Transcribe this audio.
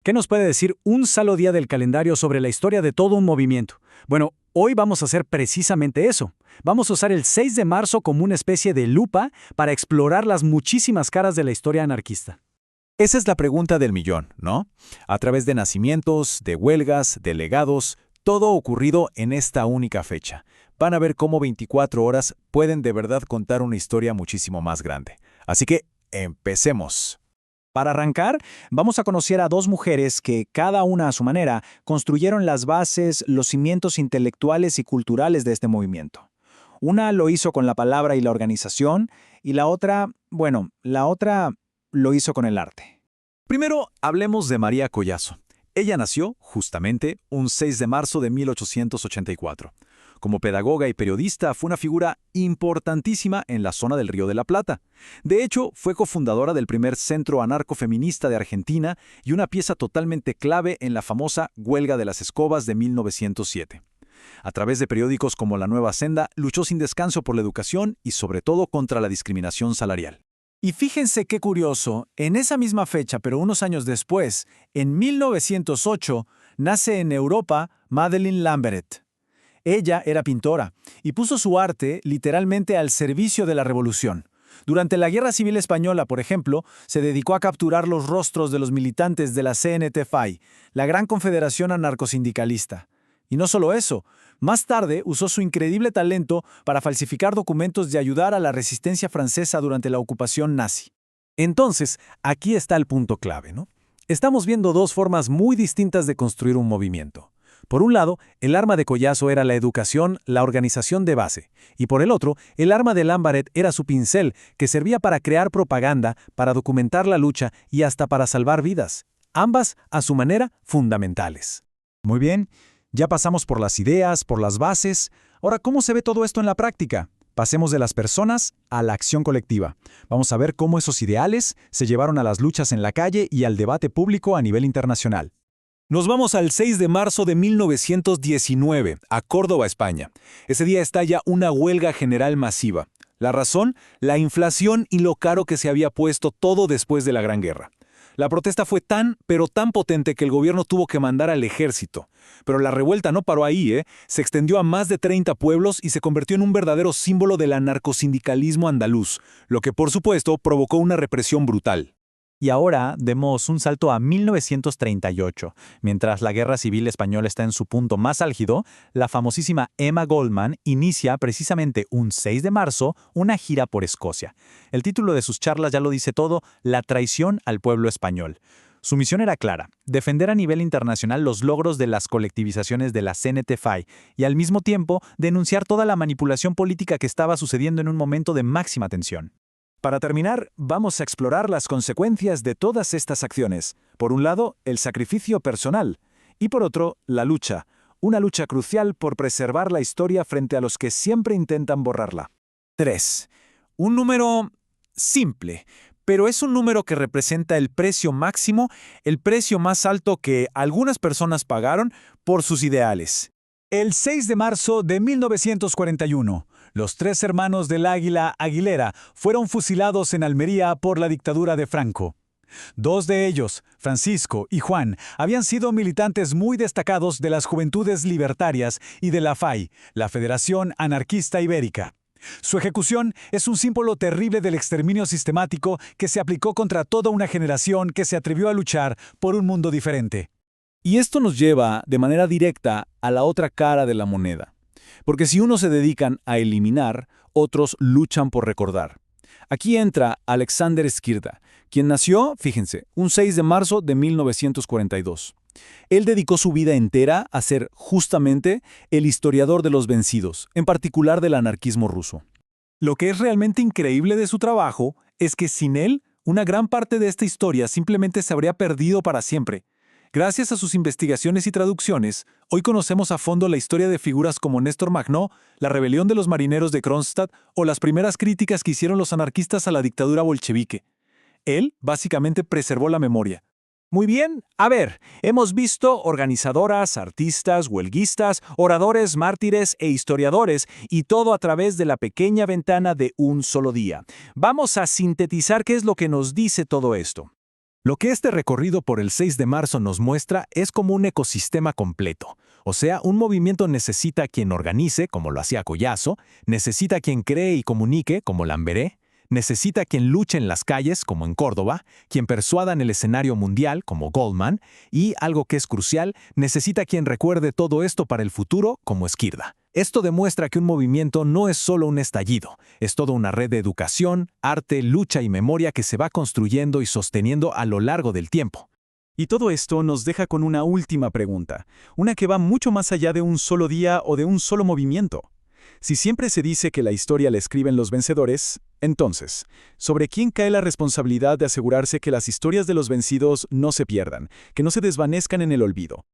¿Qué nos puede decir un solo día del calendario sobre la historia de todo un movimiento? Bueno, hoy vamos a hacer precisamente eso. Vamos a usar el 6 de marzo como una especie de lupa para explorar las muchísimas caras de la historia anarquista. Esa es la pregunta del millón, ¿no? A través de nacimientos, de huelgas, de legados, todo ocurrido en esta única fecha. Van a ver cómo 24 horas pueden de verdad contar una historia muchísimo más grande. Así que, empecemos. Para arrancar, vamos a conocer a dos mujeres que, cada una a su manera, construyeron las bases, los cimientos intelectuales y culturales de este movimiento. Una lo hizo con la palabra y la organización, y la otra, la otra lo hizo con el arte. Primero, hablemos de María Collazo. Ella nació, justamente, un 6 de marzo de 1884. Como pedagoga y periodista, fue una figura importantísima en la zona del Río de la Plata. De hecho, fue cofundadora del primer centro anarcofeminista de Argentina y una pieza totalmente clave en la famosa Huelga de las Escobas de 1907. A través de periódicos como La Nueva Senda, luchó sin descanso por la educación y sobre todo contra la discriminación salarial. Y fíjense qué curioso, en esa misma fecha, pero unos años después, en 1908, nace en Europa Madeleine Lambert. Ella era pintora y puso su arte literalmente al servicio de la revolución. Durante la Guerra Civil Española, por ejemplo, se dedicó a capturar los rostros de los militantes de la CNT-FAI, la gran confederación anarcosindicalista. Y no solo eso, más tarde usó su increíble talento para falsificar documentos y ayudar a la resistencia francesa durante la ocupación nazi. Entonces, aquí está el punto clave, ¿no? Estamos viendo dos formas muy distintas de construir un movimiento. Por un lado, el arma de Collazo era la educación, la organización de base, y por el otro, el arma de Lambaret era su pincel, que servía para crear propaganda, para documentar la lucha y hasta para salvar vidas. Ambas, a su manera, fundamentales. Muy bien, ya pasamos por las ideas, por las bases. Ahora, ¿cómo se ve todo esto en la práctica? Pasemos de las personas a la acción colectiva. Vamos a ver cómo esos ideales se llevaron a las luchas en la calle y al debate público a nivel internacional. Nos vamos al 6 de marzo de 1919, a Córdoba, España. Ese día estalla una huelga general masiva. ¿La razón? La inflación y lo caro que se había puesto todo después de la Gran Guerra. La protesta fue tan, pero tan potente que el gobierno tuvo que mandar al ejército. Pero la revuelta no paró ahí, Se extendió a más de 30 pueblos y se convirtió en un verdadero símbolo del anarcosindicalismo andaluz, lo que por supuesto provocó una represión brutal. Y ahora demos un salto a 1938. Mientras la Guerra Civil Española está en su punto más álgido, la famosísima Emma Goldman inicia precisamente un 6 de marzo una gira por Escocia. El título de sus charlas ya lo dice todo: La traición al pueblo español. Su misión era clara: defender a nivel internacional los logros de las colectivizaciones de la CNT-FAI y al mismo tiempo denunciar toda la manipulación política que estaba sucediendo en un momento de máxima tensión. Para terminar, vamos a explorar las consecuencias de todas estas acciones. Por un lado, el sacrificio personal, y por otro, la lucha, una lucha crucial por preservar la historia frente a los que siempre intentan borrarla. 3. Un número simple, pero es un número que representa el precio máximo, el precio más alto que algunas personas pagaron por sus ideales. El 6 de marzo de 1941, los tres hermanos del Águila Aguilera fueron fusilados en Almería por la dictadura de Franco. Dos de ellos, Francisco y Juan, habían sido militantes muy destacados de las Juventudes Libertarias y de la FAI, la Federación Anarquista Ibérica. Su ejecución es un símbolo terrible del exterminio sistemático que se aplicó contra toda una generación que se atrevió a luchar por un mundo diferente. Y esto nos lleva de manera directa a la otra cara de la moneda. Porque si unos se dedican a eliminar, otros luchan por recordar. Aquí entra Alexander Skirda, quien nació, fíjense, un 6 de marzo de 1942. Él dedicó su vida entera a ser justamente el historiador de los vencidos, en particular del anarquismo ruso. Lo que es realmente increíble de su trabajo es que sin él, una gran parte de esta historia simplemente se habría perdido para siempre. Gracias a sus investigaciones y traducciones, hoy conocemos a fondo la historia de figuras como Néstor Magnó, la rebelión de los marineros de Kronstadt o las primeras críticas que hicieron los anarquistas a la dictadura bolchevique. Él, básicamente, preservó la memoria. Muy bien, a ver, hemos visto organizadoras, artistas, huelguistas, oradores, mártires e historiadores, y todo a través de la pequeña ventana de un solo día. Vamos a sintetizar qué es lo que nos dice todo esto. Lo que este recorrido por el 6 de marzo nos muestra es como un ecosistema completo. O sea, un movimiento necesita quien organice, como lo hacía Collazo, necesita quien cree y comunique, como Lamberé, necesita quien luche en las calles, como en Córdoba, quien persuada en el escenario mundial, como Goldman, y, algo que es crucial, necesita quien recuerde todo esto para el futuro, como Esquirda. Esto demuestra que un movimiento no es solo un estallido, es toda una red de educación, arte, lucha y memoria que se va construyendo y sosteniendo a lo largo del tiempo. Y todo esto nos deja con una última pregunta, una que va mucho más allá de un solo día o de un solo movimiento. Si siempre se dice que la historia la escriben los vencedores, entonces, ¿sobre quién cae la responsabilidad de asegurarse que las historias de los vencidos no se pierdan, que no se desvanezcan en el olvido?